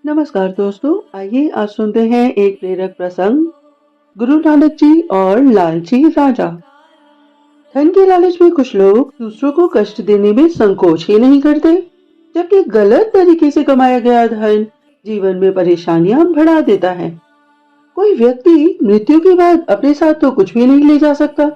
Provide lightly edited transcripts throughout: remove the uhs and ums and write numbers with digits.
नमस्कार दोस्तों, आइए आज सुनते हैं एक प्रेरक प्रसंग। गुरु नानक जी और लालची राजा। धन के लालच में कुछ लोग दूसरों को कष्ट देने में संकोच ही नहीं करते, जबकि गलत तरीके से कमाया गया धन जीवन में परेशानियां बढ़ा देता है। कोई व्यक्ति मृत्यु के बाद अपने साथ तो कुछ भी नहीं ले जा सकता,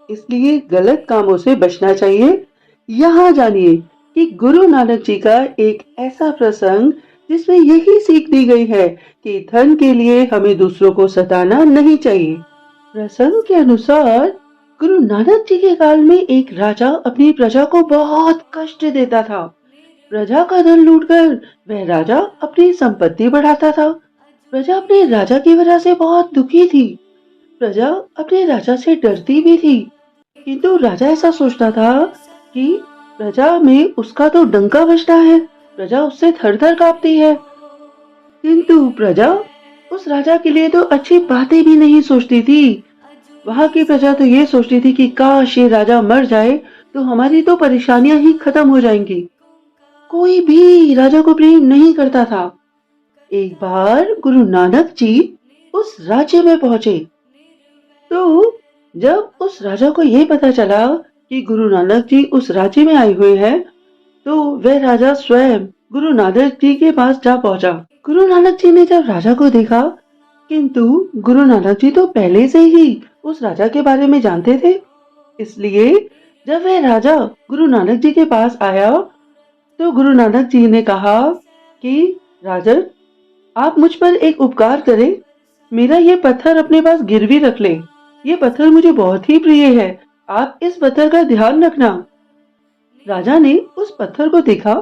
इसलिए गलत कामों से बचना चाहिए। यहाँ जानिए कि गुरु नानक जी का एक ऐसा प्रसंग जिसमें यही सीख दी गई है कि धन के लिए हमें दूसरों को सताना नहीं चाहिए। प्रसंग के अनुसार गुरु नानक जी के काल में एक राजा अपनी प्रजा को बहुत कष्ट देता था। प्रजा का धन लूटकर वह राजा अपनी संपत्ति बढ़ाता था। प्रजा अपने राजा की वजह से बहुत दुखी थी। प्रजा अपने राजा से डरती भी थी, किंतु राजा ऐसा सोचता था कि प्रजा में उसका तो डंका बजता है, प्रजा उससे थर थर कांपती है। किंतु प्रजा उस राजा के लिए तो अच्छी बातें भी नहीं सोचती थी। वहां की प्रजा तो ये सोचती थी कि काश ये राजा मर जाए तो हमारी तो परेशानियां ही खत्म हो जाएंगी। कोई भी राजा को प्रेम नहीं करता था। एक बार गुरु नानक जी उस राज्य में पहुंचे, तो जब उस राजा को यह पता चला कि गुरु नानक जी उस राज्य में आए हुए हैं, तो वह राजा स्वयं गुरु नानक जी के पास जा पहुंचा। गुरु नानक जी ने जब राजा को देखा, किंतु गुरु नानक जी तो पहले से ही उस राजा के बारे में जानते थे, इसलिए जब वह राजा गुरु नानक जी के पास आया, तो गुरु नानक जी ने कहा कि राजन, आप मुझ पर एक उपकार करें, मेरा ये पत्थर अपने पास गिरवी रख ले। ये पत्थर मुझे बहुत ही प्रिय है, आप इस पत्थर का ध्यान रखना। राजा ने उस पत्थर को देखा,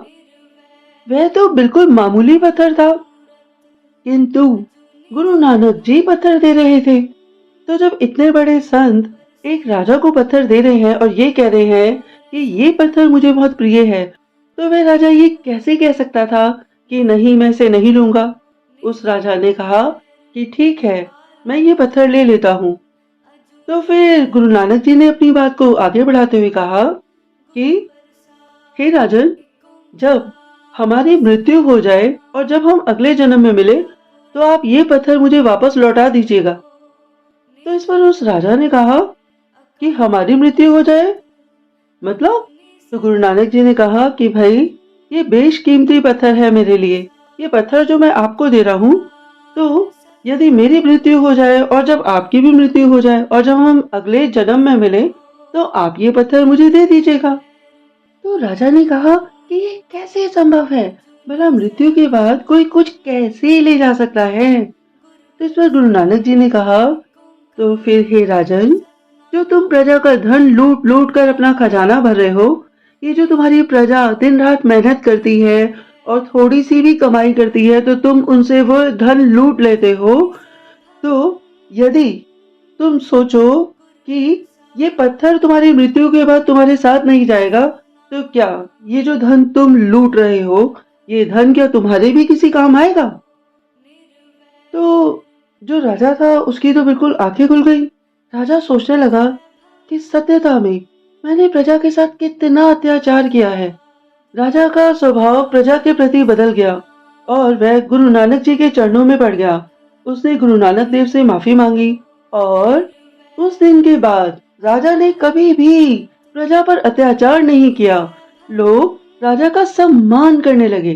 वह तो बिल्कुल मामूली पत्थर था, किंतु गुरु नानक जी पत्थर दे रहे थे। तो जब इतने बड़े संत एक राजा को पत्थर दे रहे हैं और ये कह रहे हैं कि ये पत्थर मुझे बहुत प्रिय है, तो वह राजा ये कैसे कह सकता था कि नहीं, मैं इसे नहीं लूंगा। उस राजा ने कहा कि ठीक है, मैं ये पत्थर ले लेता हूँ। तो फिर गुरु नानक जी ने अपनी बात को आगे बढ़ाते हुए कहा कि हे राजन, जब हमारी मृत्यु हो जाए और जब हम अगले जन्म में मिले, तो आप ये पत्थर मुझे वापस लौटा दीजिएगा। तो इस पर उस राजा ने कहा कि हमारी मृत्यु हो जाए मतलब? तो गुरु नानक जी ने कहा कि भाई, ये बेशकीमती पत्थर है मेरे लिए। ये पत्थर जो मैं आपको दे रहा हूँ, तो यदि मेरी मृत्यु हो जाए और जब आपकी भी मृत्यु हो जाए और जब हम अगले जन्म में मिले, तो आप ये पत्थर मुझे दे दीजिएगा। तो राजा ने कहा कि ये कैसे संभव है, भला मृत्यु के बाद कोई कुछ कैसे ले जा सकता है। तो इस पर गुरु नानक जी ने कहा, तो फिर हे राजन, जो तुम प्रजा का धन लूट लूट कर अपना खजाना भर रहे हो, ये जो तुम्हारी प्रजा दिन रात मेहनत करती है और थोड़ी सी भी कमाई करती है तो तुम उनसे वो धन लूट लेते हो। तो यदि तुम सोचो कि ये पत्थर तुम्हारी मृत्यु के बाद तुम्हारे साथ नहीं जाएगा, तो क्या ये जो धन तुम लूट रहे हो, ये धन क्या तुम्हारे भी किसी काम आएगा? तो जो राजा था उसकी तो बिल्कुल आंखें खुल गई। राजा सोचने लगा कि सत्यता में मैंने प्रजा के साथ कितना अत्याचार किया है। राजा का स्वभाव प्रजा के प्रति बदल गया और वह गुरु नानक जी के चरणों में पड़ गया। उसने गुरु नानक देव से माफी मांगी और उस दिन के बाद राजा ने कभी भी प्रजा पर अत्याचार नहीं किया। लोग राजा का सम्मान करने लगे।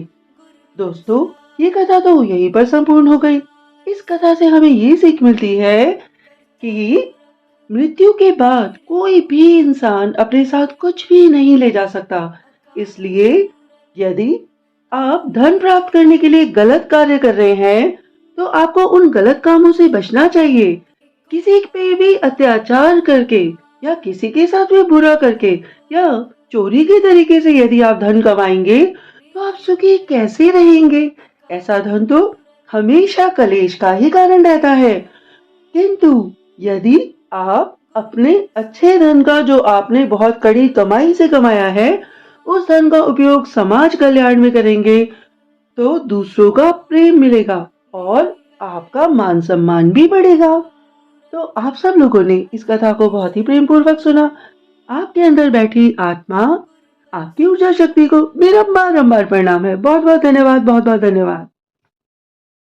दोस्तों, ये कथा तो यहीं पर संपूर्ण हो गई। इस कथा से हमें ये सीख मिलती है कि मृत्यु के बाद कोई भी इंसान अपने साथ कुछ भी नहीं ले जा सकता। इसलिए यदि आप धन प्राप्त करने के लिए गलत कार्य कर रहे हैं, तो आपको उन गलत कामों से बचना चाहिए। किसी पे भी अत्याचार करके या किसी के साथ भी बुरा करके या चोरी के तरीके से यदि आप धन कमाएंगे, तो आप सुखी कैसे रहेंगे? ऐसा धन तो हमेशा कलेश का ही कारण रहता है। किंतु यदि आप अपने अच्छे धन का, जो आपने बहुत कड़ी कमाई से कमाया है, उस धन का उपयोग समाज कल्याण में करेंगे, तो दूसरों का प्रेम मिलेगा और आपका मान सम्मान भी बढ़ेगा। तो आप सब लोगों ने इस कथा को बहुत ही प्रेम पूर्वक सुना। आपके अंदर बैठी आत्मा, आपकी ऊर्जा शक्ति को मेरा बारंबार प्रणाम है। बहुत बहुत धन्यवाद, बहुत बहुत धन्यवाद।